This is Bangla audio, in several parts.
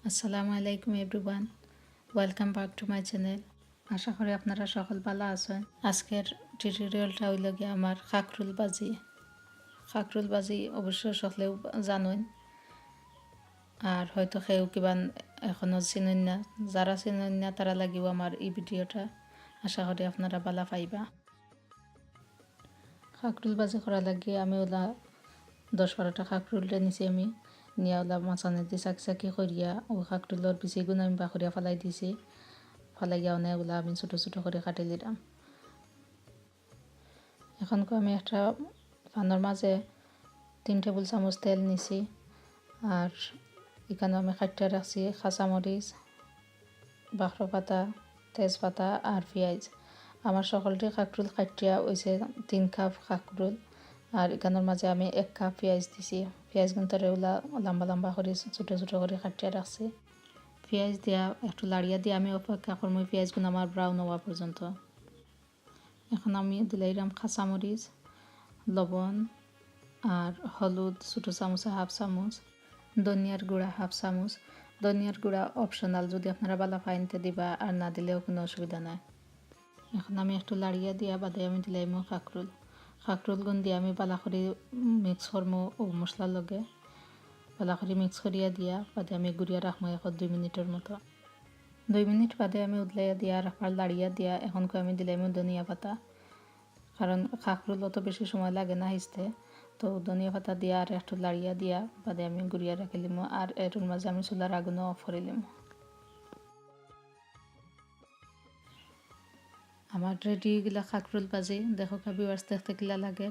আসসালামু আলাইকুম everyone, welcome back to my channel. আশা করি আপনারা সকল ভালো আছেন। আজকের টিউটোরিয়ালটা হইল গিয়ে আমার কাকরুল ভাজি। কাকরুল ভাজি অবশ্য সকলেও জানেন, আর হয়তো কেউ কিবা এখনও চিনেন না। যারা চিনেন না তারা লাগিও আমার এই ভিডিওটা। আশা করি আপনারা ভালো পাইবা। কাকরুল ভাজি করা লাগিয়ে আমি ওলা 10-12টা কাকরুলটা নিছি। আমি নিয়ে ওলা মাছানে দিয়ে চাকি চাকি করিয়া ও কাকরুলের বিচিগুণ আমি বাখরিয়া ফেলাই দিছি। ফেলাইয়া অনেক ওলা আমি ছোটো ছোটো করে কাটি দিলাম। এখন আমি একটা পানের মাঝে 3 টেবিল চামচ তেল নিছি, আর এখানে আমি কাটিয়া রাখছি কাঁচামরিচ, বাখর পাতা, তেজপাতা আর পেঁয়াজ। আমার সকলটি কাকরুল কাটিয়া হয়েছে 3 কাপ কাকরুল, আর এখানের মাঝে আমি 1 কাপ পেঁয়াজ দিছি। পেঁয়াজ কিন্তু ওলা লম্বা লম্বা করে ছোটো ছোটো করে কাটিয়া রাখছি। পেঁয়াজ দিয়া একটু লাড়িয়া দিয়ে আমি অপেক্ষা করবো পেঁয়াজগুলো আমার ব্রাউন হওয়া পর্যন্ত। এখন আমি দিলাম কাঁচামরিচ, লবণ আর হলুদ ছোটো চামচে 1/2 চামচ, ধনিয়ার গুঁড়া 1/2 চামচ। ধনিয়ার গুঁড়া অপশনাল, যদি আপনারা ভালো পাইনতে দিবা, আর না দিলেও কোনো অসুবিধা নাই। এখন আমি একটু লাড়িয়া দিয়া বাদে আমি দিলাম কাকরুল গুণ দিয়ে আমি বালা করে মিক্স করবো ও মশলার লগে। বালা করে মিক্স করিয়া দিয়া বাদে আমি গুড়িয়া রাখবো এখন 2 মিনিটের মতো। 2 মিনিট বাদে আমি উদলাইয়া দিয়া রাখার লাড়িয়া দিয়া এখন আমি দিলাম ধনিয়া পাতা, কারণ কাকরুল অত বেশি সময় লাগে না হিসতে। তো ধনিয়া পাতা দিয়া আর একটু লাড়িয়া দিয়া বাদে আমি গুড়িয়া রাখিলিম, আর এর মাঝে আমি চুলার আগুনও অফ করিলিম। আমার রেডি গিলা কাকরুল ভাজি। দেখো ভিউয়ার্স দেখতে কিলা লাগে।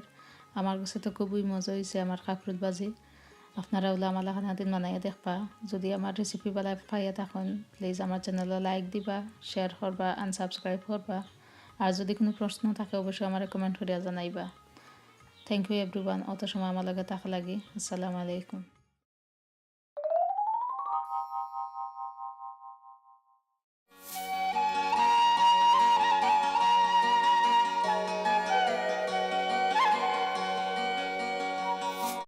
আমার কাছে তো খুবই মজা হয়েছে আমার কাকরুল ভাজি। আপনারা ওলা আমার দিন বানাইয়া দেখবা। যদি আমার রেসিপি বেলা পাইয়া থাকুন, প্লিজ আমার চ্যানেলে লাইক দিবা, শেয়ার করবা, আনসাবস্ক্রাইব করবা। আর যদি কোনো প্রশ্ন থাকে অবশ্যই আমার কমেন্ট করিয়া জানাইবা। থ্যাংক ইউ এভরিওয়ান, অত সময় আমার লগে থাকা লাগি। আসসালামু আলাইকুম।